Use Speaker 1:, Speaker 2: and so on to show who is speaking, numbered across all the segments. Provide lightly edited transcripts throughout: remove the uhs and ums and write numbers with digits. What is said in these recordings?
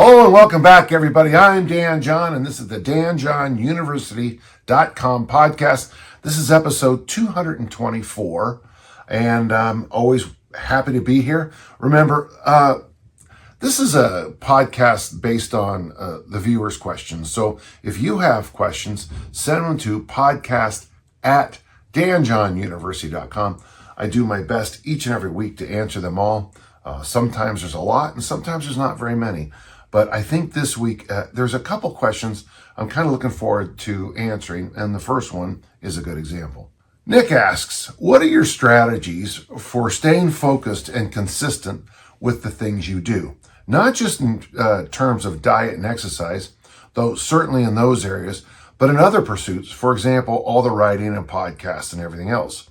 Speaker 1: Hello and welcome back, everybody. I'm Dan John, and this is the DanJohnUniversity.com podcast. This is episode 224, and I'm always happy to be here. Remember, this is a podcast based on the viewers' questions. So if you have questions, send them to podcast@DanJohnUniversity.com. I do my best each and every week to answer them all. Sometimes there's a lot, and sometimes there's not very many. But I think this week, there's a couple questions I'm kind of looking forward to answering, and the first one is a good example. Nick asks, what are your strategies for staying focused and consistent with the things you do? Not just in terms of diet and exercise, though certainly in those areas, but in other pursuits, for example, all the writing and podcasts and everything else.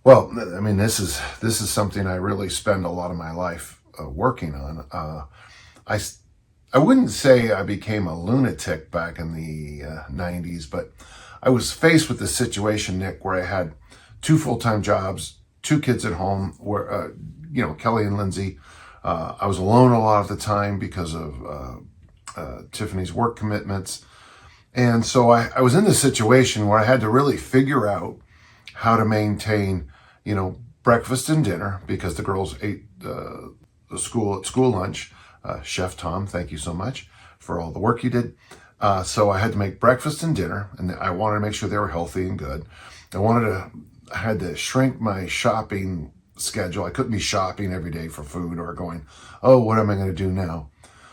Speaker 1: Well, I mean, this is something I really spend a lot of my life working on. I wouldn't say I became a lunatic back in the 90s, but I was faced with this situation, Nick, where I had 2 full-time jobs, 2 kids at home, where, Kelly and Lindsay. I was alone a lot of the time because of Tiffany's work commitments. And so I was in this situation where I had to really figure out how to maintain, breakfast and dinner, because the girls ate school lunch. Chef Tom, thank you so much for all the work you did. So I had to make breakfast and dinner, and I wanted to make sure they were healthy and good. I had to shrink my shopping schedule. I couldn't be shopping every day for food or going, oh, what am I going to do now?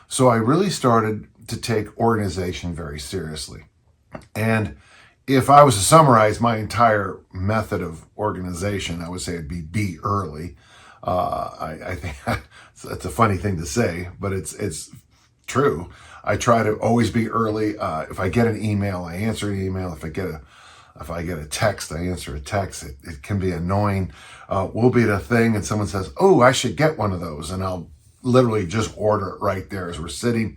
Speaker 1: So I really started to take organization very seriously. And if I was to summarize my entire method of organization, I would say it'd be early. I think that's a funny thing to say, but it's true. I try to always be early. If I get an email, I answer an email. If I get a text, I answer a text. It can be annoying. We'll be at a thing and someone says, oh, I should get one of those. And I'll literally just order it right there as we're sitting.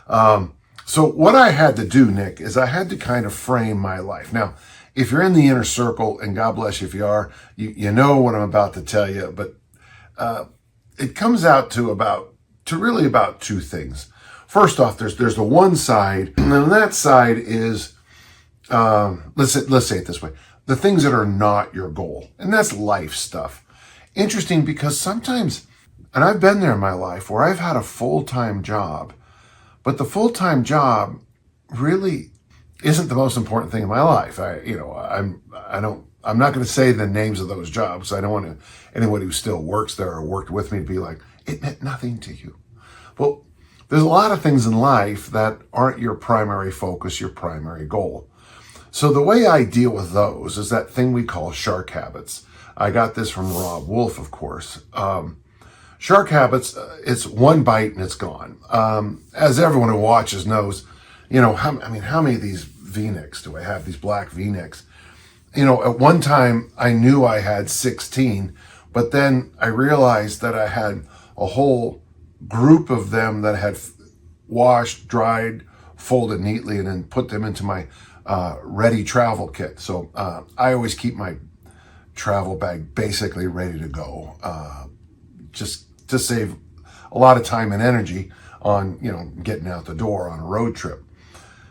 Speaker 1: So what I had to do, Nick, is I had to kind of frame my life. Now, if you're in the inner circle, and God bless you if you are, you know what I'm about to tell you, but it comes out to really about 2 things. First off, there's the one side, and then that side is, let's say it this way, the things that are not your goal, and that's life stuff. Interesting, because sometimes, and I've been there in my life where I've had a full-time job, but the full-time job really isn't the most important thing in my life. I'm not going to say the names of those jobs. I don't want anybody who still works there or worked with me to be like, it meant nothing to you. Well, there's a lot of things in life that aren't your primary focus, your primary goal. So the way I deal with those is that thing we call shark habits. I got this from Rob Wolf, of course. Shark habits, it's one bite and it's gone. As everyone who watches knows, how many of these V-necks do I have, these black V-necks? At one time I knew I had 16, but then I realized that I had a whole group of them that had washed, dried, folded neatly, and then put them into my ready travel kit. So I always keep my travel bag basically ready to go, just to save a lot of time and energy on, getting out the door on a road trip.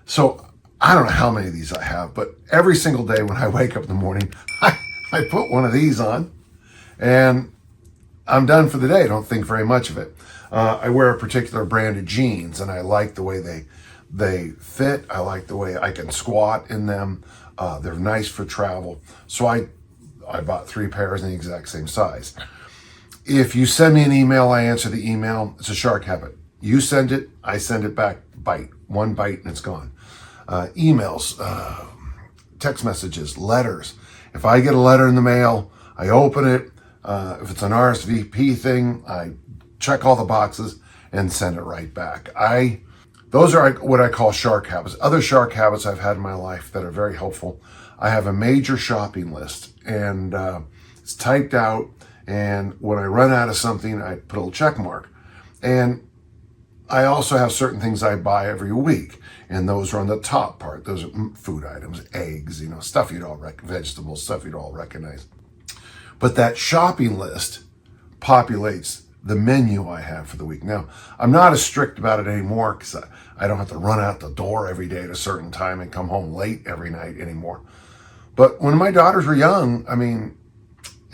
Speaker 1: So I don't know how many of these I have, but every single day when I wake up in the morning, I put one of these on and I'm done for the day. I don't think very much of it. I wear a particular brand of jeans and I like the way they fit. I like the way I can squat in them. They're nice for travel. So I bought 3 pairs in the exact same size. If you send me an email, I answer the email. It's a shark habit. You send it, I send it back. One bite and it's gone. Emails, text messages, letters. If I get a letter in the mail, I open it. If it's an RSVP thing, I check all the boxes and send it right back. Those are what I call shark habits. Other shark habits I've had in my life that are very helpful. I have a major shopping list, and it's typed out. And when I run out of something, I put a little check mark. And I also have certain things I buy every week, and those are on the top part. Those are food items, eggs, stuff vegetables, stuff you'd all recognize. But that shopping list populates the menu I have for the week. Now, I'm not as strict about it anymore because I don't have to run out the door every day at a certain time and come home late every night anymore. But when my daughters were young, I mean,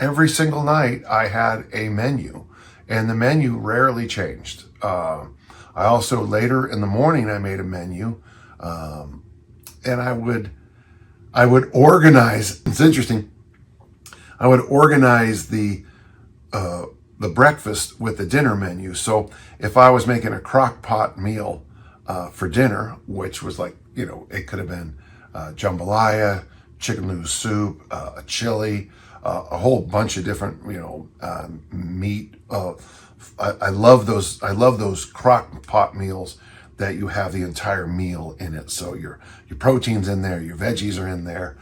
Speaker 1: every single night I had a menu, and the menu rarely changed. I also, later in the morning, I made a menu, and I would organize. It's interesting. I would organize the breakfast with the dinner menu. So if I was making a crock pot meal for dinner, which was like, it could have been jambalaya, chicken noodle soup, a chili, a whole bunch of different, meat. I love those crock pot meals that you have the entire meal in it. So your protein's in there, your veggies are in there,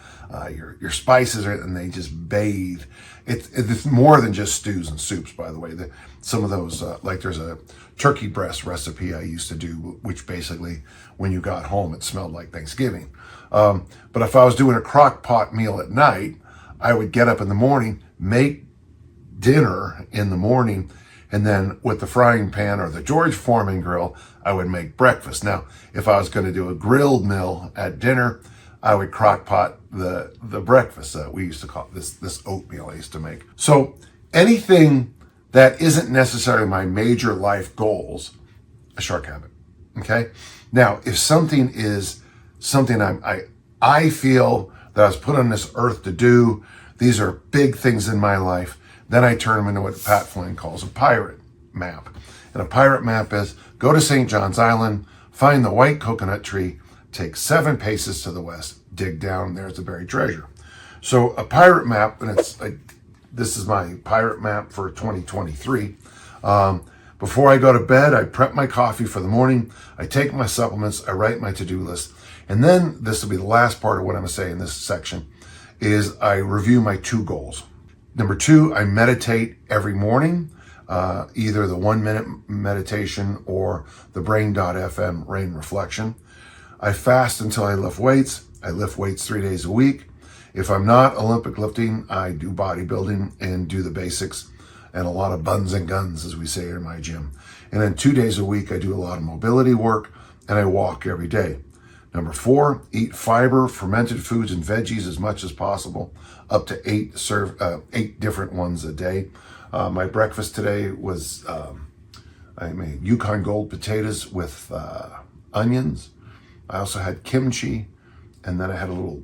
Speaker 1: your spices are, and they just bathe. It's more than just stews and soups, by the way. Some of those, like there's a turkey breast recipe I used to do, which basically, when you got home, it smelled like Thanksgiving. But if I was doing a crock pot meal at night, I would get up in the morning, make dinner in the morning, and then with the frying pan or the George Foreman grill, I would make breakfast. Now, if I was going to do a grilled meal at dinner, I would crock pot the breakfast. We used to call it this oatmeal I used to make. So anything that isn't necessarily my major life goals, a shark habit. Okay. Now, if something is something I feel that I was put on this earth to do, these are big things in my life, then I turn them into what Pat Flynn calls a pirate map. And a pirate map is go to St. John's Island, find the white coconut tree, take 7 paces to the west, dig down, there's the buried treasure. So a pirate map, and it's like, this is my pirate map for 2023. Before I go to bed, I prep my coffee for the morning, I take my supplements, I write my to-do list, and then this will be the last part of what I'm going to say in this section, is I review my 2 goals. Number 2, I meditate every morning, either the 1-minute meditation or the brain.fm rain reflection. I fast until I lift weights. I lift weights 3 days a week. If I'm not Olympic lifting, I do bodybuilding and do the basics and a lot of buns and guns, as we say in my gym. And then 2 days a week, I do a lot of mobility work and I walk every day. Number 4, eat fiber, fermented foods, and veggies as much as possible, up to 8 different ones a day. My breakfast today was, I made Yukon Gold potatoes with onions. I also had kimchi, and then I had a little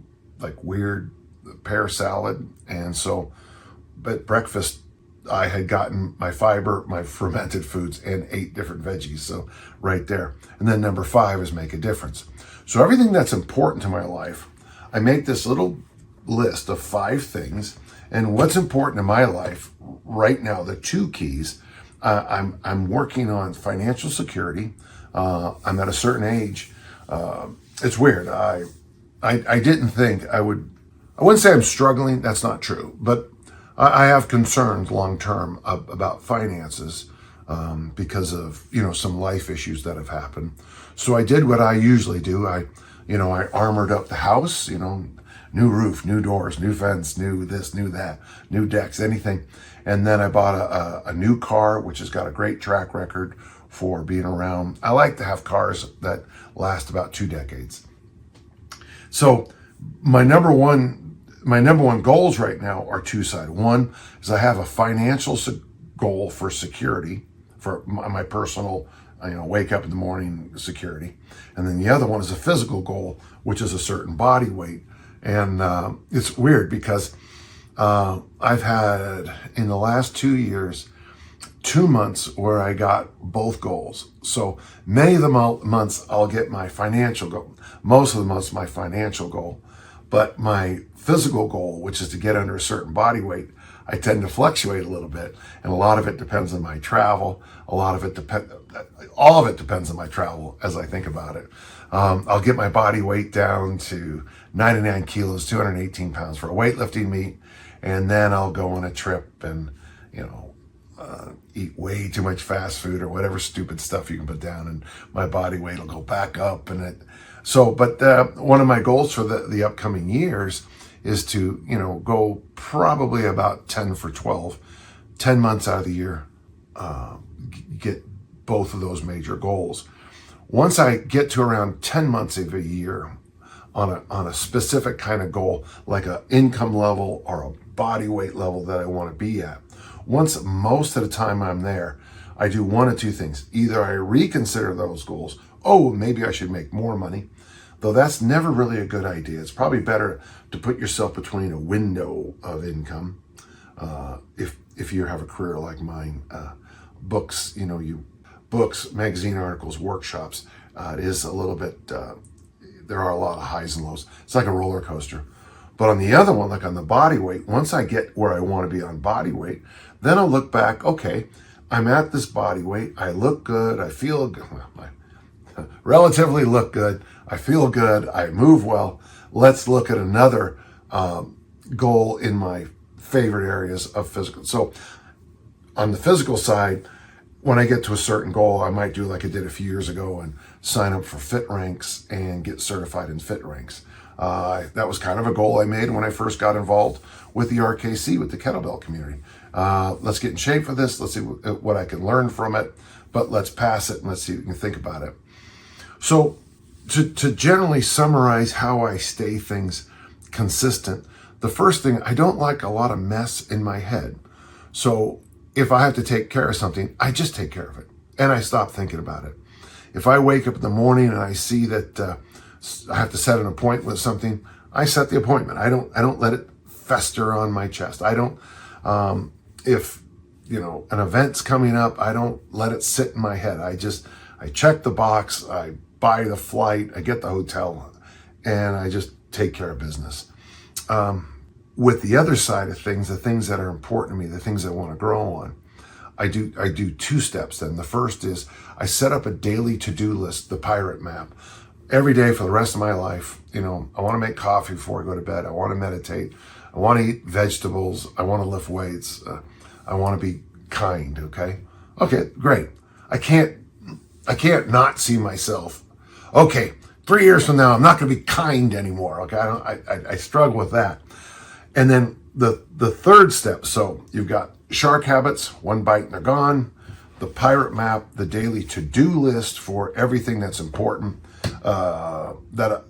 Speaker 1: weird pear salad. And so, but breakfast, I had gotten my fiber, my fermented foods, and 8 different veggies. So right there. And then number 5 is make a difference. So everything that's important to my life, I make this little list of 5 things. And what's important in my life right now, the 2 keys, I'm working on financial security. I'm at a certain age. It's weird. I didn't think I wouldn't say I'm struggling. That's not true. But I have concerns long-term about finances because of, some life issues that have happened. So I did what I usually do. I armored up the house, new roof, new doors, new fence, new this, new that, new decks, anything. And then I bought a new car, which has got a great track record for being around. I like to have cars that last about 2 decades. So my number one goals right now are 2-sided. One is I have a financial goal for security, for my personal, wake up in the morning security. And then the other one is a physical goal, which is a certain body weight. And it's weird because I've had, in the last 2 years, 2 months where I got both goals. So many of the months I'll get my financial goal. Most of the months my financial goal. But my physical goal, which is to get under a certain body weight, I tend to fluctuate a little bit. And a lot of it depends on my travel. All of it depends on my travel as I think about it. I'll get my body weight down to 99 kilos, 218 pounds for a weightlifting meet. And then I'll go on a trip and, eat way too much fast food or whatever stupid stuff you can put down, and my body weight will go back up. But one of my goals for the upcoming years is to, go probably about 10 for 12, 10 months out of the year, get both of those major goals. Once I get to around 10 months of a year on a specific kind of goal, like an income level or a body weight level that I want to be at, once most of the time I'm there, I do one of two things. Either I reconsider those goals. Oh, maybe I should make more money, though that's never really a good idea. It's probably better to put yourself between a window of income. If you have a career like mine, books, books, magazine articles, workshops, it is a little bit, there are a lot of highs and lows. It's like a roller coaster. But on the other one, like on the body weight, once I get where I want to be on body weight, then I'll look back, okay, I'm at this body weight, I look good, I feel good, I relatively look good, I feel good, I move well. Let's look at another goal in my favorite areas of physical. So on the physical side, when I get to a certain goal, I might do like I did a few years ago and sign up for Fit Ranks and get certified in Fit Ranks. That was kind of a goal I made when I first got involved with the RKC, with the kettlebell community. Let's get in shape for this. Let's see what I can learn from it, but let's pass it and let's see what you can think about it. So to generally summarize how I stay things consistent, the first thing, I don't like a lot of mess in my head. So if I have to take care of something, I just take care of it and I stop thinking about it. If I wake up in the morning and I see that I have to set an appointment with something, I set the appointment. I don't let it fester on my chest. I don't, if an event's coming up, I don't let it sit in my head. I check the box, I buy the flight, I get the hotel, and I just take care of business. With the other side of things, the things that are important to me, the things I want to grow on, I do two steps then. The first is I set up a daily to-do list, the pirate map. Every day for the rest of my life, I want to make coffee before I go to bed. I want to meditate. I want to eat vegetables. I want to lift weights. I want to be kind, okay? Okay, great. I can't not see myself. Okay, 3 years from now, I'm not going to be kind anymore, okay? I struggle with that. And then the third step, so you've got shark habits, one bite and they're gone, the pirate map, the daily to-do list for everything that's important, that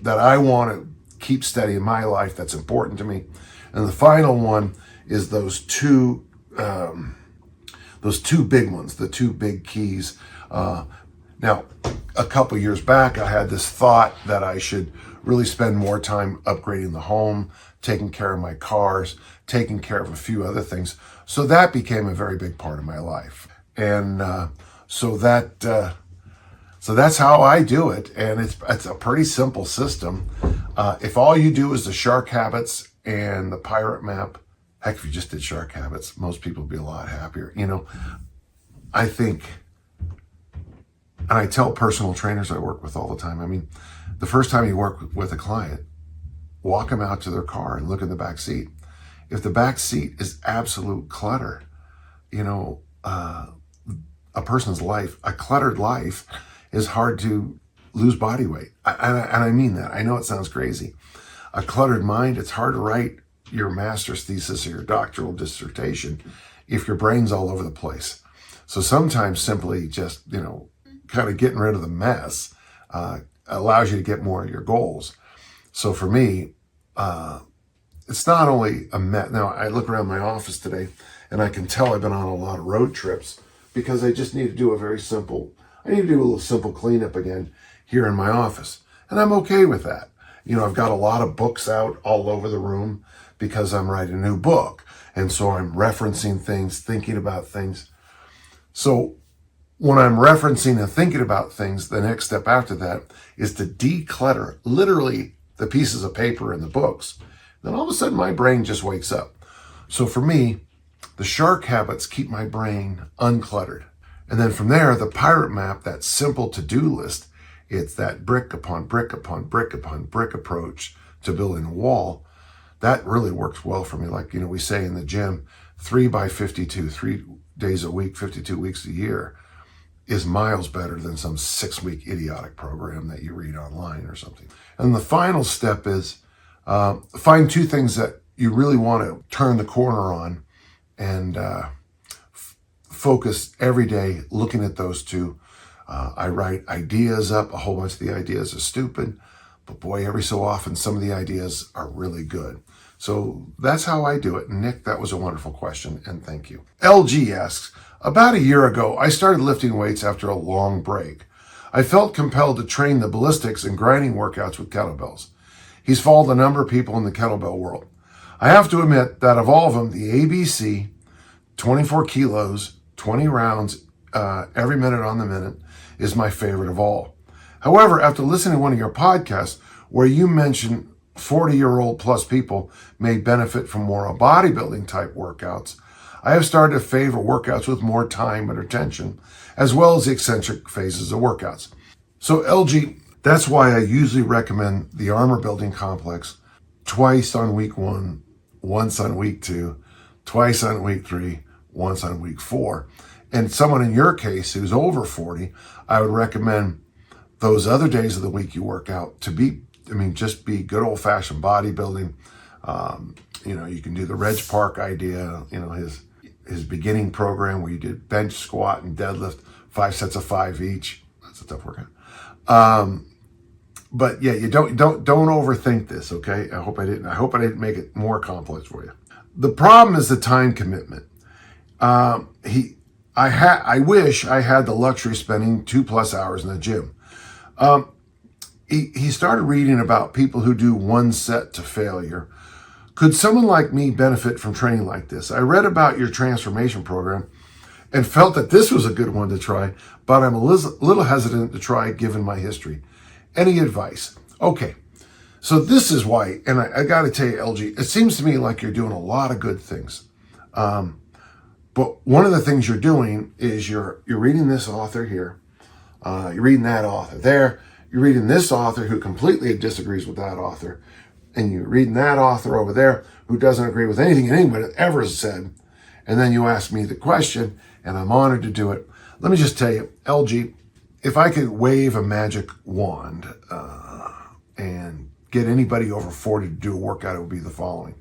Speaker 1: I want to keep steady in my life, that's important to me. And the final one is those two big ones, the two big keys. Now, a couple years back, I had this thought that I should really spend more time upgrading the home, taking care of my cars, taking care of a few other things. So that became a very big part of my life. And so that's how I do it. And it's a pretty simple system. If all you do is the shark habits and the pirate map, heck, if you just did shark habits, most people would be a lot happier. I think, and I tell personal trainers I work with all the time, I mean, the first time you work with a client, walk them out to their car and look in the back seat. If the back seat is absolute clutter, a person's life, a cluttered life, is hard to lose body weight. And I mean that. I know it sounds crazy. A cluttered mind, it's hard to write your master's thesis or your doctoral dissertation if your brain's all over the place. So sometimes simply just, kind of getting rid of the mess allows you to get more of your goals. So for me, it's not only a mess. Now, I look around my office today and I can tell I've been on a lot of road trips because I just need to do a little simple cleanup again here in my office. And I'm okay with that. I've got a lot of books out all over the room because I'm writing a new book. And so I'm referencing things, thinking about things. So when I'm referencing and thinking about things, the next step after that is to declutter literally the pieces of paper in the books. Then all of a sudden my brain just wakes up. So for me, the shark habits keep my brain uncluttered. And then from there, the pirate map, that simple to-do list, it's that brick upon brick upon brick upon brick approach to building a wall. That really works well for me. Like, we say in the gym, 3 by 52, 3 days a week, 52 weeks a year is miles better than some 6-week idiotic program that you read online or something. And the final step is find 2 things that you really want to turn the corner on and focus every day looking at those two. I write ideas up. A whole bunch of the ideas are stupid, but boy, every so often, some of the ideas are really good. So that's how I do it. Nick, that was a wonderful question, and thank you. LG asks, about a year ago, I started lifting weights after a long break. I felt compelled to train the ballistics and grinding workouts with kettlebells. He's followed a number of people in the kettlebell world. I have to admit that of all of them, the ABC, 24 kilos, 20 rounds every minute on the minute, is my favorite of all. However, after listening to one of your podcasts where you mentioned 40-year-old plus people may benefit from more bodybuilding type workouts, I have started to favor workouts with more time and attention, as well as the eccentric phases of workouts. So LG, that's why I usually recommend the armor building complex twice on week 1, once on week 2, twice on week 3, once on week 4. And someone in your case who's over 40, I would recommend those other days of the week you work out to be, just be good old fashioned bodybuilding. You can do the Reg Park idea, his beginning program where you did bench, squat, and deadlift, 5 sets of 5 each. That's a tough workout. But yeah, you don't overthink this, okay? I hope I didn't make it more complex for you. The problem is the time commitment. I wish I had the luxury of spending 2+ hours in the gym. He started reading about people who do one set to failure. Could someone like me benefit from training like this? I read about your transformation program and felt that this was a good one to try, but I'm a little hesitant to try given my history. Any advice? Okay, so this is why, and I got to tell you, LG, it seems to me like you're doing a lot of good things. But one of the things you're doing is you're reading this author here, you're reading that author there, you're reading this author who completely disagrees with that author, and you're reading that author over there who doesn't agree with anything anyone ever said, and then you ask me the question, and I'm honored to do it. Let me just tell you, LG, if I could wave a magic wand and get anybody over 40 to do a workout, it would be the following.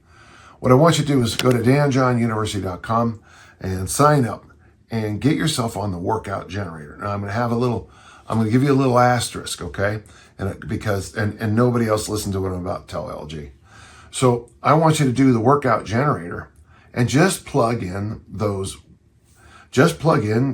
Speaker 1: What I want you to do is go to danjohnuniversity.com and sign up and get yourself on the workout generator. Now I'm going to give you a little asterisk, okay? And nobody else listen to what I'm about to tell LG. So I want you to do the workout generator and just plug in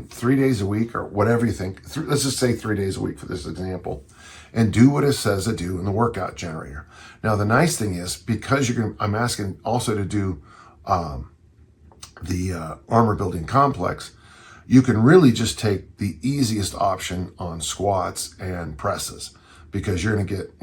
Speaker 1: 3 days a week or whatever you think. Let's just say 3 days a week for this example, and do what it says to do in the workout generator. Now, the nice thing is, because I'm asking also to do the armor building complex, you can really just take the easiest option on squats and presses, because you're going to get,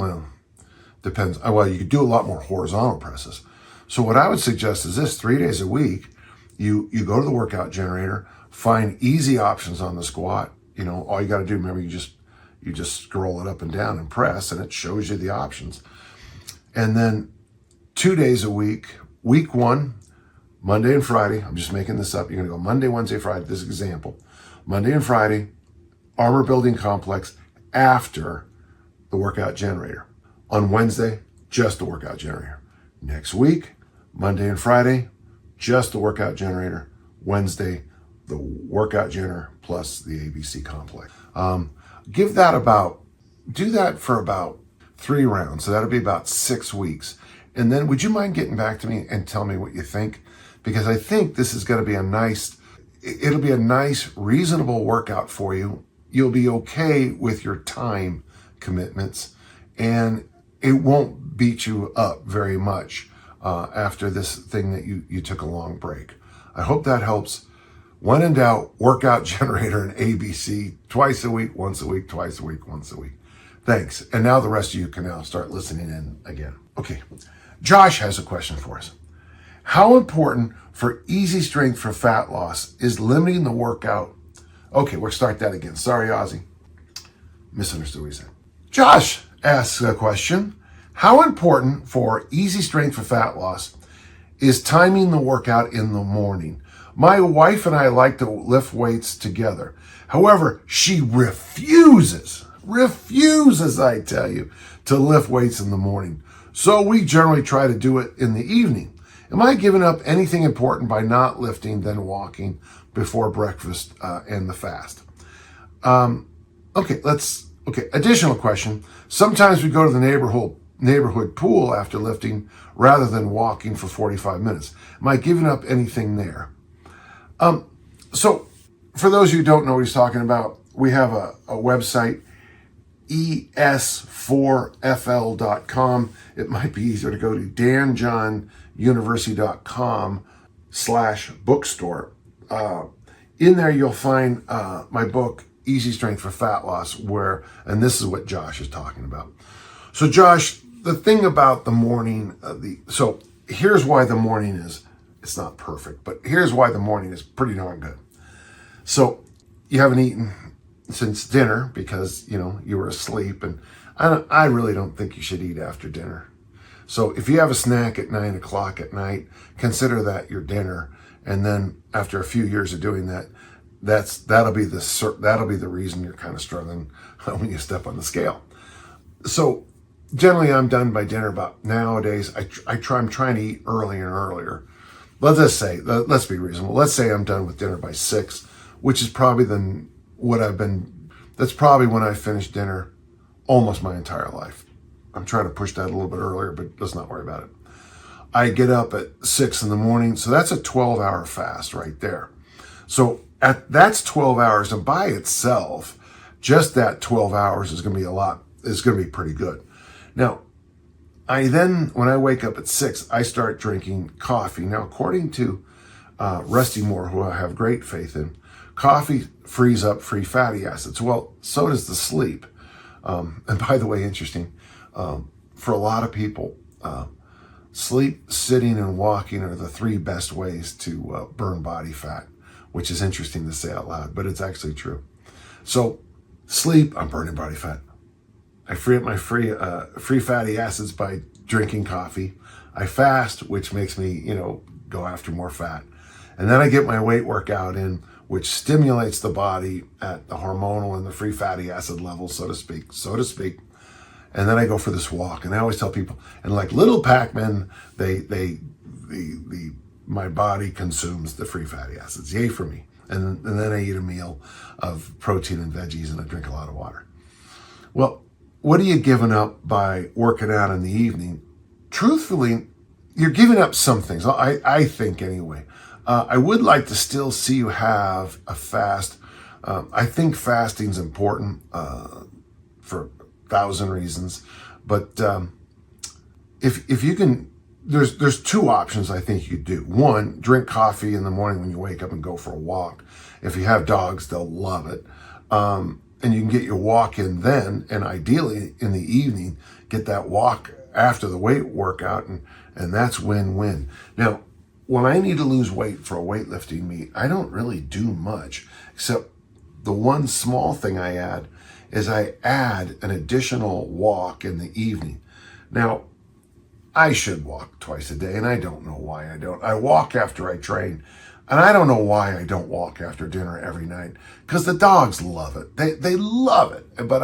Speaker 1: depends. Well, you could do a lot more horizontal presses. So what I would suggest is this: 3 days a week, you go to the workout generator, find easy options on the squat. All you got to do, remember, you just scroll it up and down and press, and it shows you the options. And then 2 days a week, week 1, Monday and Friday, I'm just making this up. You're going to go Monday, Wednesday, Friday, this example. Monday and Friday, armor building complex after the workout generator. On Wednesday, just the workout generator. Next week, Monday and Friday, just the workout generator. Wednesday, the workout generator plus the ABC complex. Do that for about 3 rounds. So that'll be about 6 weeks. And then would you mind getting back to me and tell me what you think? Because I think this is going to be it'll be a nice, reasonable workout for you. You'll be okay with your time commitments, and it won't beat you up very much after this thing that you took a long break. I hope that helps. When in doubt, workout generator and ABC twice a week, once a week, twice a week, once a week. Thanks. And now the rest of you can now start listening in again. Okay. Josh has a question for us. How important for easy strength for fat loss is limiting the workout? Okay, we'll start that again. Sorry, Ozzy. Misunderstood what he said. Josh asks a question. How important for easy strength for fat loss is timing the workout in the morning? My wife and I like to lift weights together. However, she refuses, I tell you, to lift weights in the morning. So we generally try to do it in the evening. Am I giving up anything important by not lifting, then walking, before breakfast and the fast. Okay, additional question. Sometimes we go to the neighborhood pool after lifting rather than walking for 45 minutes. Am I giving up anything there? So for those of you who don't know what he's talking about, we have a website, es4fl.com. It might be easier to go to danjohnuniversity.com/bookstore. In there, you'll find my book, Easy Strength for Fat Loss, and this is what Josh is talking about. So Josh, the thing about the morning, so here's why the morning it's not perfect, but here's why the morning is pretty darn good. So you haven't eaten since dinner because, you were asleep, and I really don't think you should eat after dinner. So if you have a snack at 9 o'clock at night, consider that your dinner. And then after a few years of doing that, that'll be the reason you're kind of struggling when you step on the scale. So generally I'm done by dinner about nowadays. I'm trying to eat earlier and earlier. Let's be reasonable. Let's say I'm done with dinner by 6, which is probably that's probably when I finished dinner almost my entire life. I'm trying to push that a little bit earlier, but let's not worry about it. I get up at 6 in the morning, so that's a 12-hour fast right there. So that's 12 hours, and by itself, just that 12 hours is going to be pretty good. Now, when I wake up at 6, I start drinking coffee. Now, according to Rusty Moore, who I have great faith in, coffee frees up free fatty acids. Well, so does the sleep. And by the way, interesting, for a lot of people, sleep, sitting, and walking are the 3 best ways to burn body fat, which is interesting to say out loud, but it's actually true. So sleep, I'm burning body fat. I free up my free fatty acids by drinking coffee. I fast, which makes me, go after more fat. And then I get my weight workout in, which stimulates the body at the hormonal and the free fatty acid level, so to speak. And then I go for this walk. And I always tell people, and like little Pac-Man, my body consumes the free fatty acids. Yay for me. And then I eat a meal of protein and veggies, and I drink a lot of water. Well, what are you giving up by working out in the evening? Truthfully, you're giving up some things. I think anyway. I would like to still see you have a fast. I think fasting's important for 1,000 reasons, but if you can, there's 2 options I think you do. One, drink coffee in the morning when you wake up and go for a walk. If you have dogs, they'll love it. And you can get your walk in then, and ideally in the evening, get that walk after the weight workout, and that's win-win. Now, when I need to lose weight for a weightlifting meet, I don't really do much, except the one small thing I add is I add an additional walk in the evening. Now, I should walk twice a day, and I don't know why I don't. I walk after I train, and I don't know why I don't walk after dinner every night, because the dogs love it. They love it, but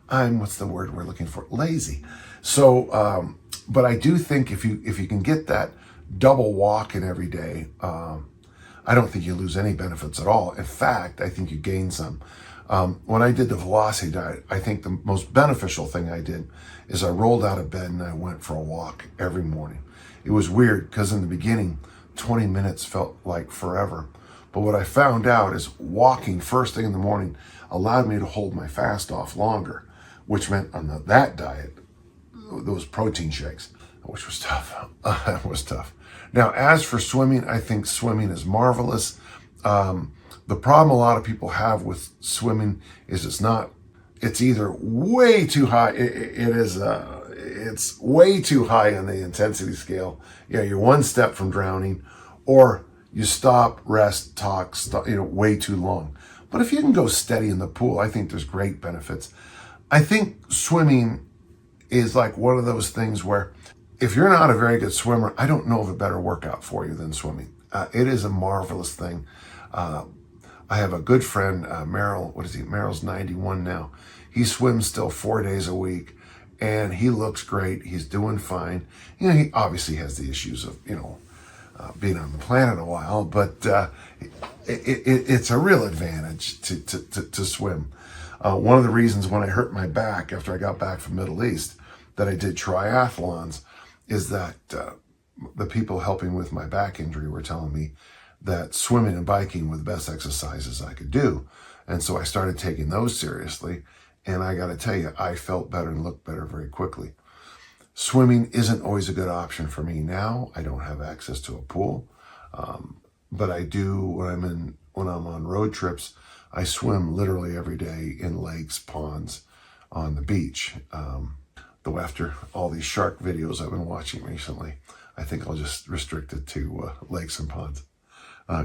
Speaker 1: I'm what's the word we're looking for? Lazy. So, but I do think if you can get that double walk in every day, I don't think you lose any benefits at all. In fact, I think you gain some. When I did the velocity diet, I think the most beneficial thing I did is I rolled out of bed and I went for a walk every morning. It was weird because in the beginning, 20 minutes felt like forever. But what I found out is walking first thing in the morning allowed me to hold my fast off longer, which meant on that diet, those protein shakes, which was tough. It was tough. Now, as for swimming, I think swimming is marvelous. The problem a lot of people have with swimming is it's either way too high. It's way too high on the intensity scale. You're one step from drowning, or you stop, rest, talk, way too long. But if you can go steady in the pool, I think there's great benefits. I think swimming is like one of those things where if you're not a very good swimmer, I don't know of a better workout for you than swimming. It is a marvelous thing. I have a good friend, Merrill, Merrill's 91 now. He swims still 4 days a week, and he looks great. He's doing fine. He obviously has the issues of, being on the planet a while, but it's a real advantage to swim. One of the reasons when I hurt my back after I got back from Middle East that I did triathlons is that the people helping with my back injury were telling me that swimming and biking were the best exercises I could do. And so I started taking those seriously. And I got to tell you, I felt better and looked better very quickly. Swimming isn't always a good option for me now. I don't have access to a pool. But I do when I'm on road trips. I swim literally every day in lakes, ponds, on the beach. Though after all these shark videos I've been watching recently, I think I'll just restrict it to lakes and ponds.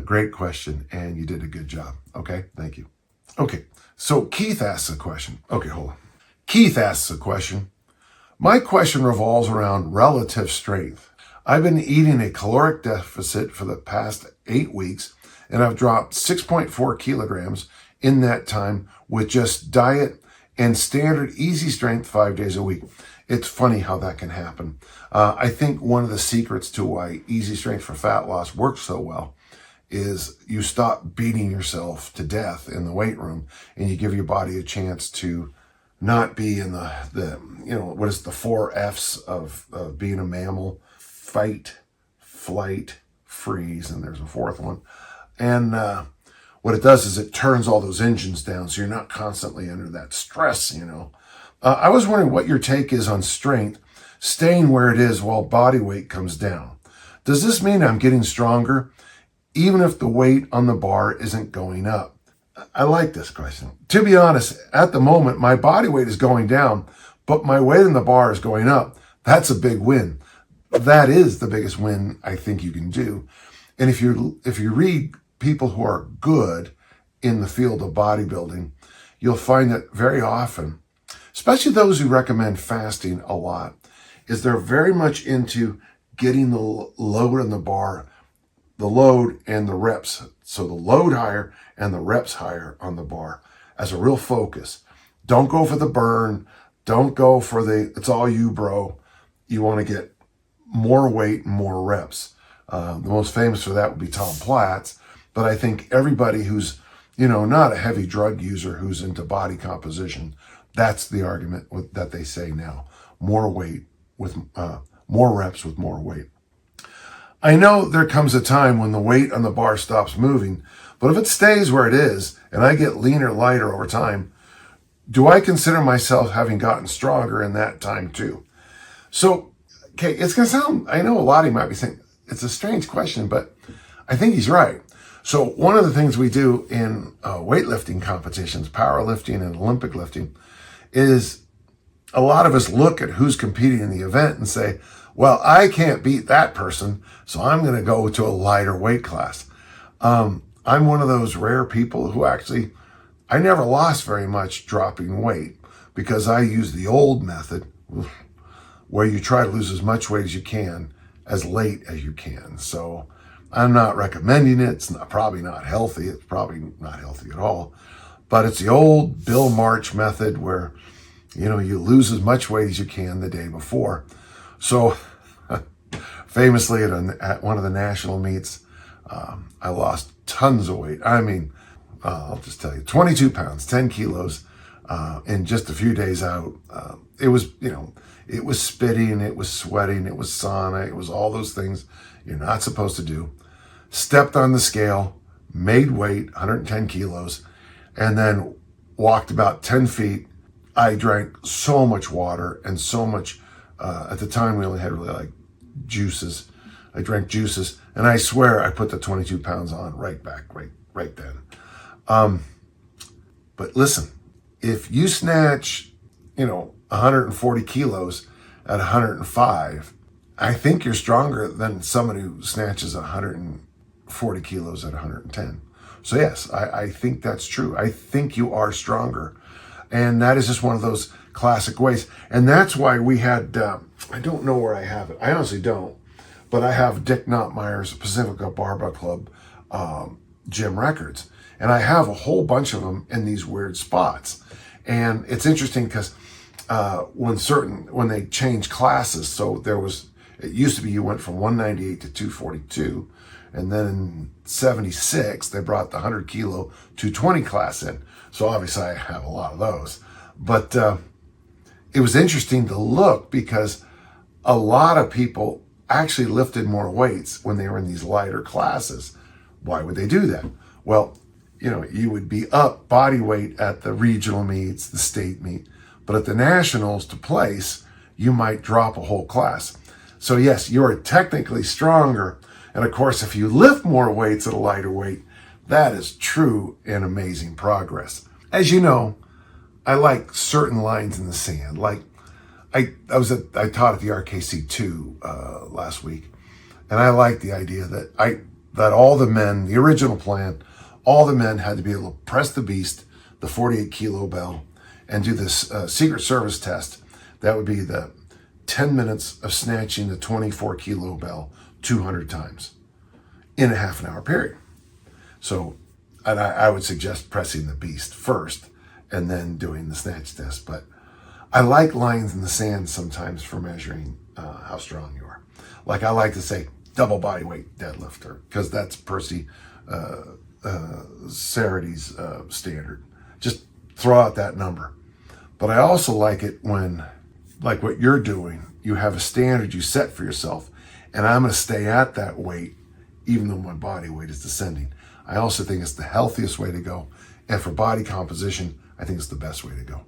Speaker 1: Great question, and you did a good job. Okay, thank you. Okay, so Keith asks a question. Okay, hold on. Keith asks a question. My question revolves around relative strength. I've been eating a caloric deficit for the past 8 weeks, and I've dropped 6.4 kilograms in that time with just diet and standard easy strength 5 days a week. It's funny how that can happen. I think one of the secrets to why easy strength for fat loss works so well is you stop beating yourself to death in the weight room and you give your body a chance to not be in the what is the 4 F's of being a mammal: fight, flight, freeze, and there's a fourth one. And what it does is it turns all those engines down so you're not constantly under that stress, I was wondering what your take is on strength staying where it is while body weight comes down. Does this mean I'm getting stronger even if the weight on the bar isn't going up? I like this question. To be honest, at the moment, my body weight is going down, but my weight on the bar is going up. That's a big win. That is the biggest win I think you can do. And if you read people who are good in the field of bodybuilding, you'll find that very often, especially those who recommend fasting a lot, is they're very much into getting the load on the bar, the load and the reps. So the load higher and the reps higher on the bar as a real focus. Don't go for the burn. Don't go for it's all you, bro. You want to get more weight and more reps. The most famous for that would be Tom Platz. But I think everybody who's, not a heavy drug user who's into body composition, that's the argument that they say now. More weight with more reps with more weight. I know there comes a time when the weight on the bar stops moving, but if it stays where it is and I get leaner, lighter over time, do I consider myself having gotten stronger in that time too? So, okay, it's going to sound, I know a lot of you might be saying, it's a strange question, but I think he's right. So one of the things we do in weightlifting competitions, powerlifting and Olympic lifting, is a lot of us look at who's competing in the event and say, well, I can't beat that person, so I'm going to go to a lighter weight class. I'm one of those rare people who actually, I never lost very much dropping weight because I use the old method where you try to lose as much weight as you can as late as you can. So I'm not recommending it. It's probably not healthy. It's probably not healthy at all. But it's the old Bill March method where, you lose as much weight as you can the day before. So famously at one of the national meets, I lost tons of weight. I mean, I'll just tell you, 22 pounds, 10 kilos in just a few days out. It was, it was spitting, it was sweating, it was sauna, it was all those things you're not supposed to do. Stepped on the scale, made weight, 110 kilos, and then walked about 10 feet. I drank so much water and so much, at the time we only had really juices. I drank juices, and I swear I put the 22 pounds on right back, right then. But listen, if you snatch, 140 kilos at 105, I think you're stronger than somebody who snatches 140 kilos at 110. So yes, I think that's true. I think you are stronger. And that is just one of those classic ways. And that's why we had, I don't know where I have it. I honestly don't. But I have Dick Knottmeyer's Pacifica Barbell Club gym records. And I have a whole bunch of them in these weird spots. And it's interesting because when they changed classes, so It used to be you went from 198 to 242, and then in 76, they brought the 100 kilo 220 class in. So obviously I have a lot of those. But it was interesting to look because a lot of people actually lifted more weights when they were in these lighter classes. Why would they do that? Well, you know, you would be up body weight at the regional meets, the state meet, but at the nationals to place, you might drop a whole class. So yes, you're technically stronger. And of course, if you lift more weights at a lighter weight, that is true and amazing progress. As you know, I like certain lines in the sand. Like I taught at the RKC2 last week, and I like the idea that all the men, the original plan, all the men had to be able to press the beast, the 48 kilo bell, and do this Secret Service test. That would be the 10 minutes of snatching the 24 kilo bell 200 times in a half an hour period. So, and I would suggest pressing the beast first and then doing the snatch test. But I like lines in the sand sometimes for measuring how strong you are. Like I like to say double body weight deadlifter, because that's Percy Sarity's standard. Just throw out that number. But I also like it when, like what you're doing, you have a standard you set for yourself, and I'm going to stay at that weight even though my body weight is descending. I also think it's the healthiest way to go, and for body composition, I think it's the best way to go.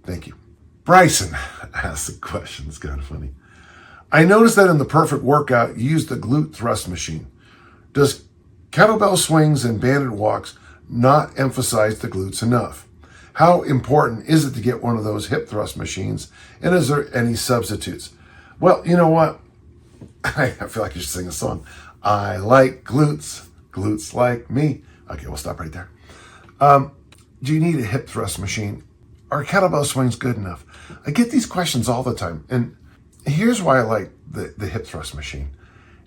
Speaker 1: Thank you. Bryson asked a question. It's kind of funny. I noticed that in the perfect workout, you use the glute thrust machine. Does kettlebell swings and banded walks not emphasize the glutes enough? How important is it to get one of those hip thrust machines? And is there any substitutes? Well, you know what? I feel like you should sing a song. I like glutes, glutes like me. Okay, we'll stop right there. Do you need a hip thrust machine? Are kettlebell swings good enough? I get these questions all the time. And here's why I like the hip thrust machine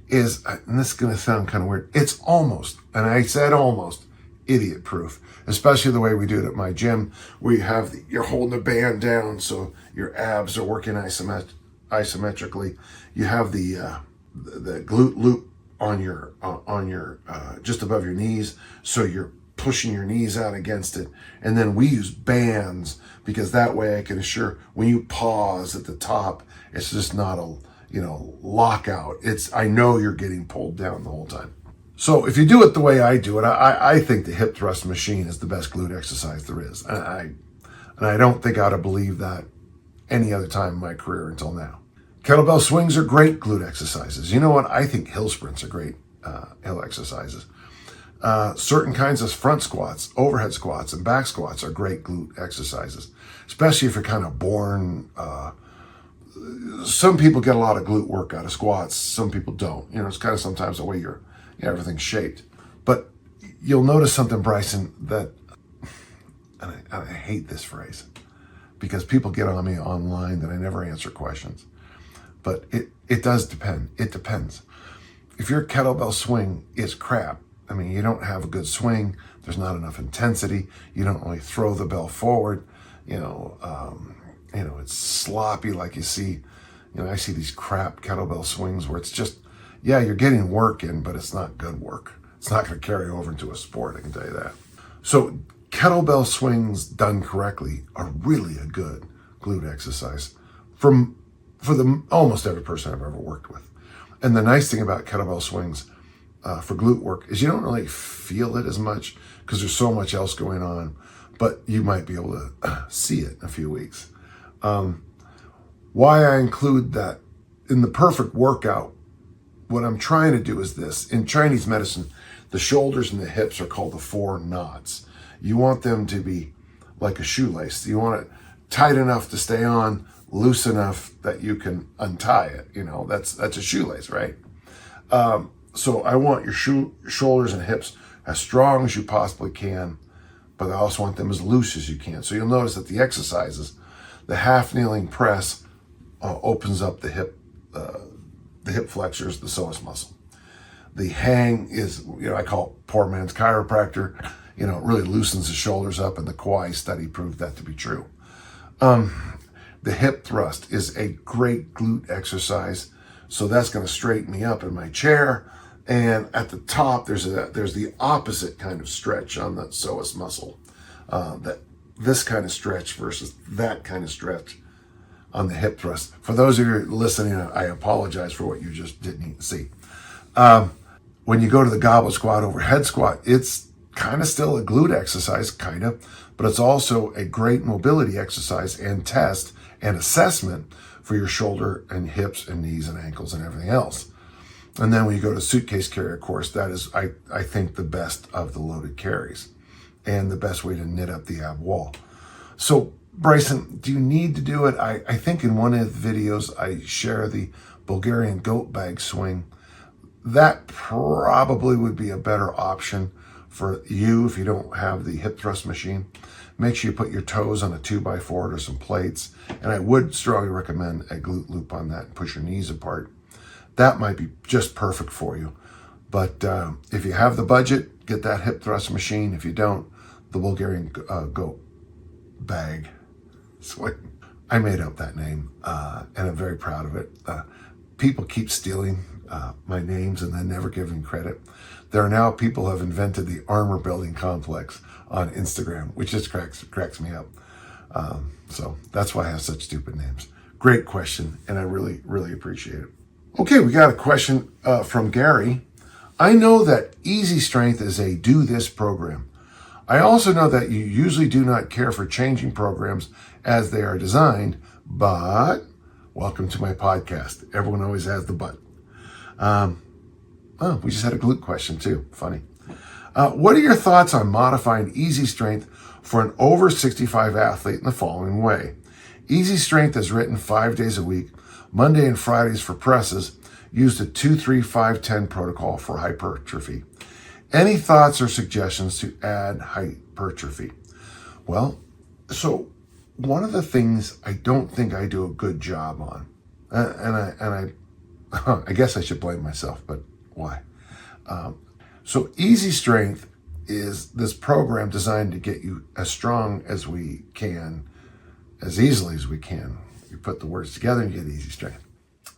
Speaker 1: is, and this is going to sound kind of weird, it's almost, and I said almost, idiot proof, especially the way we do it at my gym, where you have you're holding the band down so your abs are working isometrically. You have the glute loop on your just above your knees, so you're pushing your knees out against it. And then we use bands because that way I can assure when you pause at the top, it's just not a lockout. I know you're getting pulled down the whole time. So if you do it the way I do it, I think the hip thrust machine is the best glute exercise there is. And I don't think I'd have believed that any other time in my career until now. Kettlebell swings are great glute exercises. You know what? I think hill sprints are great hill exercises. Certain kinds of front squats, overhead squats, and back squats are great glute exercises, especially if you're kind of born. Some people get a lot of glute work out of squats. Some people don't. It's kind of sometimes the way everything's shaped. But you'll notice something, Bryson, that, and I hate this phrase because people get on me online that I never answer questions. But it does depend. It depends. If your kettlebell swing is crap, I mean, you don't have a good swing, there's not enough intensity, you don't really throw the bell forward, it's sloppy like you see, I see these crap kettlebell swings where it's just, yeah, you're getting work in, but it's not good work. It's not going to carry over into a sport, I can tell you that. So kettlebell swings done correctly are really a good glute exercise for almost every person I've ever worked with. And the nice thing about kettlebell swings for glute work is you don't really feel it as much because there's so much else going on, but you might be able to see it in a few weeks. Why I include that in the perfect workout, what I'm trying to do is this. In Chinese medicine, the shoulders and the hips are called the four knots. You want them to be like a shoelace. You want it tight enough to stay on, loose enough that you can untie it. That's a shoelace, right? So I want your shoulders and hips as strong as you possibly can, but I also want them as loose as you can. So you'll notice that the exercises, the half kneeling press opens up the hip flexors, the psoas muscle. The hang is, I call it poor man's chiropractor. It really loosens the shoulders up, and the Kauai study proved that to be true. The hip thrust is a great glute exercise So that's going to straighten me up in my chair. And at the top, there's the opposite kind of stretch on the psoas muscle. This kind of stretch versus that kind of stretch on the hip thrust. For those of you listening, I apologize for what you just didn't see. When you go to the goblet squat overhead squat, it's kind of still a glute exercise, kind of, but it's also a great mobility exercise and test and assessment for your shoulder and hips and knees and ankles and everything else. And then when you go to suitcase carry, of course, that is, I think, the best of the loaded carries and the best way to knit up the ab wall. So, Bryson, do you need to do it? I think in one of the videos I share the Bulgarian goat bag swing. That probably would be a better option for you if you don't have the hip thrust machine. Make sure you put your toes on a 2x4 or some plates. And I would strongly recommend a glute loop on that and push your knees apart. That might be just perfect for you. But if you have the budget, get that hip thrust machine. If you don't, the Bulgarian goat bag swing. I made up that name, and I'm very proud of it. People keep stealing my names and then never giving credit. There are now people who have invented the armor building complex on Instagram, which just cracks me up. So that's why I have such stupid names. Great question, and I really, really appreciate it. Okay, we got a question from Gary. I know that Easy Strength is a do this program. I also know that you usually do not care for changing programs as they are designed, but welcome to my podcast. Everyone always has the but. We just had a glute question too. Funny. What are your thoughts on modifying Easy Strength for an over 65 athlete in the following way? Easy Strength is written 5 days a week, Monday and Fridays for presses, used a 2-3-5-10 protocol for hypertrophy. Any thoughts or suggestions to add hypertrophy? Well, so one of the things I don't think I do a good job on, and I guess I should blame myself, but why? So Easy Strength is this program designed to get you as strong as we can, as easily as we can. You put the words together and you get Easy Strength.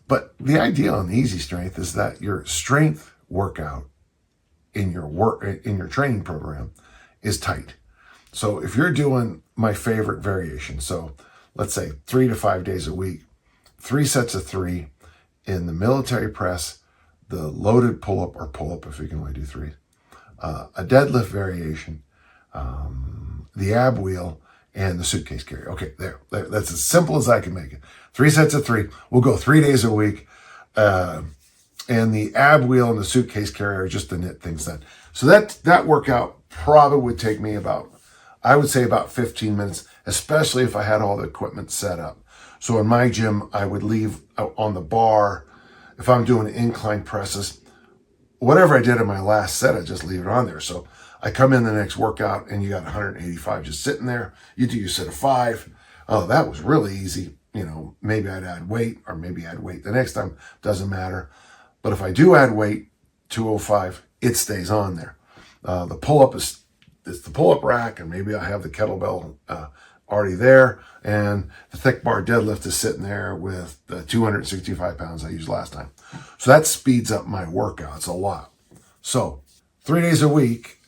Speaker 1: But the idea on Easy Strength is that your strength workout in your training program is tight. So if you're doing my favorite variation, so let's say 3 to 5 days a week, 3 sets of 3 in the military press, the loaded pull-up or pull-up if you can only do 3, a deadlift variation, the ab wheel, and the suitcase carry. Okay, there. That's as simple as I can make it. 3 sets of 3. We'll go 3 days a week. And the ab wheel and the suitcase carry are just to knit things then. So that workout probably would take me about 15 minutes, especially if I had all the equipment set up. So in my gym, I would leave on the bar. If I'm doing incline presses, whatever I did in my last set, I just leave it on there. So I come in the next workout and you got 185 just sitting there. You do your set of 5. Oh, that was really easy. You know, maybe I'd add weight or maybe add weight the next time. Doesn't matter. But if I do add weight, 205, it stays on there. The pull-up it's the pull-up rack, and maybe I have the kettlebell already there, and the thick bar deadlift is sitting there with the 265 pounds I used last time. So that speeds up my workouts a lot. So 3 days a week,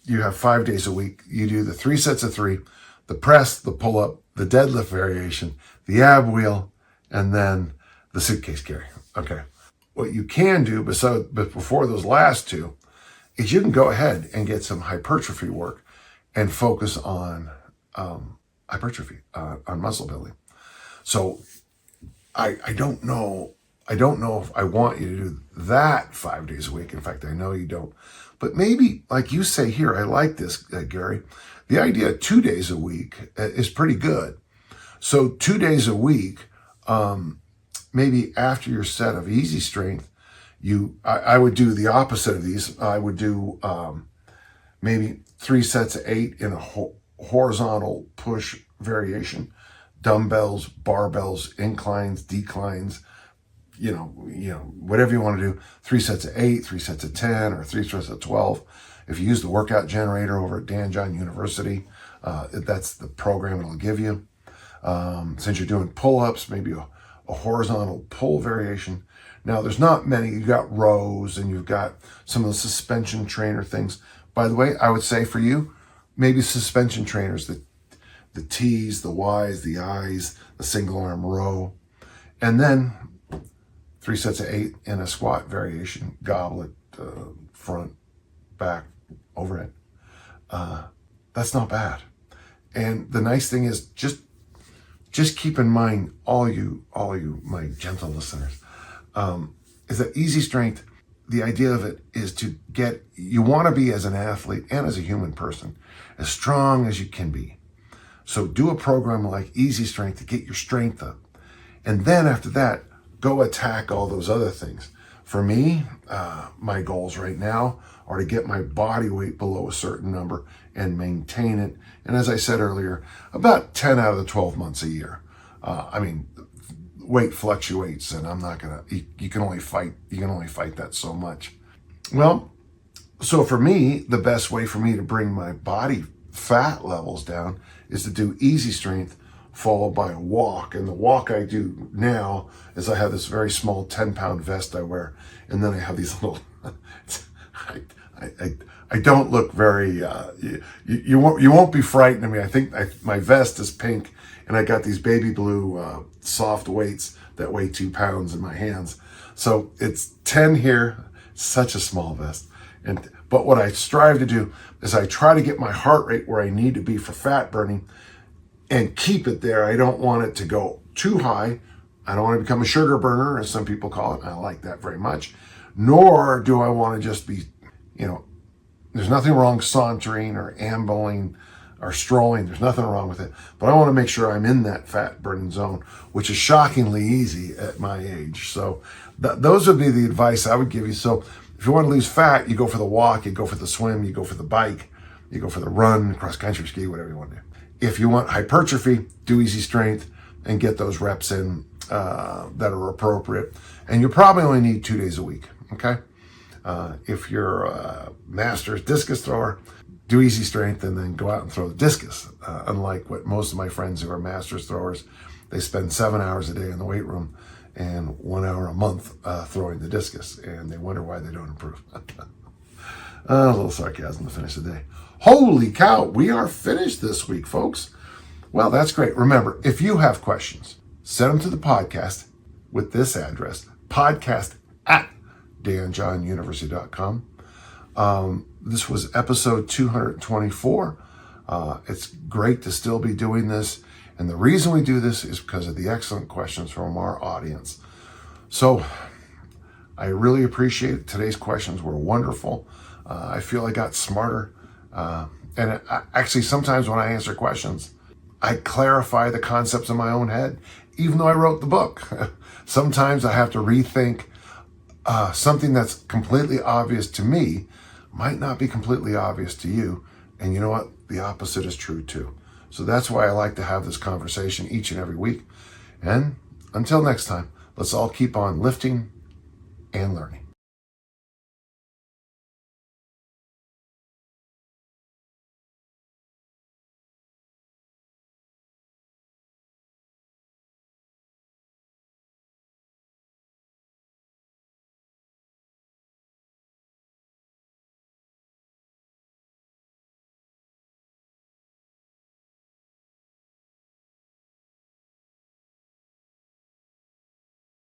Speaker 1: you have 5 days a week. You do the 3 sets of 3, the press, the pull-up, the deadlift variation, the ab wheel, and then the suitcase carry. Okay. What you can do, but before those last 2, is you can go ahead and get some hypertrophy work and focus on hypertrophy, on muscle building. So I don't know if I want you to do that 5 days a week. In fact, I know you don't. But maybe, like you say here, I like this, Gary. The idea of 2 days a week is pretty good. So 2 days a week, maybe after your set of Easy Strength, I would do the opposite of these. I would do maybe 3 sets of 8 in a horizontal push variation, dumbbells, barbells, inclines, declines, you know, whatever you want to do. 3 sets of 8, 3 sets of 10, or 3 sets of 12. If you use the workout generator over at Dan John University, that's the program it'll give you. Since you're doing pull-ups, maybe a horizontal pull variation. Now, there's not many. You've got rows and you've got some of the suspension trainer things. By the way, I would say for you, maybe suspension trainers, the T's, the Y's, the I's, the single arm row, and then 3 sets of 8 in a squat variation, goblet, front, back, overhead. That's not bad. And the nice thing is just keep in mind, all you, my gentle listeners, is that easy strength, the idea of it is to you want to be, as an athlete and as a human person, as strong as you can be. So do a program like Easy Strength to get your strength up. And then after that, go attack all those other things. For me, my goals right now are to get my body weight below a certain number and maintain it. And as I said earlier, about 10 out of the 12 months a year. Weight fluctuates, and I'm not gonna. You can only fight that so much. Well, so for me, the best way for me to bring my body fat levels down is to do Easy Strength followed by a walk. And the walk I do now is I have this very small 10-pound vest I wear, and then I have these little. I don't look very. You won't be frightened of me. I think my vest is pink, and I got these baby blue soft weights that weigh 2 pounds in my hands. So it's 10 here, such a small vest. But what I strive to do is I try to get my heart rate where I need to be for fat burning and keep it there. I don't want it to go too high. I don't want to become a sugar burner, as some people call it. I like that very much. Nor do I want to just be, there's nothing wrong sauntering or ambling or strolling. There's nothing wrong with it. But I want to make sure I'm in that fat burning zone, which is shockingly easy at my age. So those would be the advice I would give you. So if you want to lose fat, you go for the walk, you go for the swim, you go for the bike, you go for the run, cross country ski, whatever you want to do. If you want hypertrophy, do Easy Strength and get those reps in that are appropriate. And you probably only need 2 days a week, okay? If you're a master's discus thrower, do Easy Strength and then go out and throw the discus. Unlike what most of my friends who are master's throwers, they spend 7 hours a day in the weight room and 1 hour a month throwing the discus, and they wonder why they don't improve. A little sarcasm to finish the day. Holy cow, we are finished this week, folks. Well, that's great. Remember, if you have questions, send them to the podcast with this address, podcast@danjohnuniversity.com. This was episode 224. It's great to still be doing this. And the reason we do this is because of the excellent questions from our audience. So I really appreciate it. Today's questions were wonderful. I feel I got smarter. And actually, sometimes when I answer questions, I clarify the concepts in my own head, even though I wrote the book. Sometimes I have to rethink something that's completely obvious to me might not be completely obvious to you. And you know what? The opposite is true too. So that's why I like to have this conversation each and every week. And until next time, let's all keep on lifting and learning.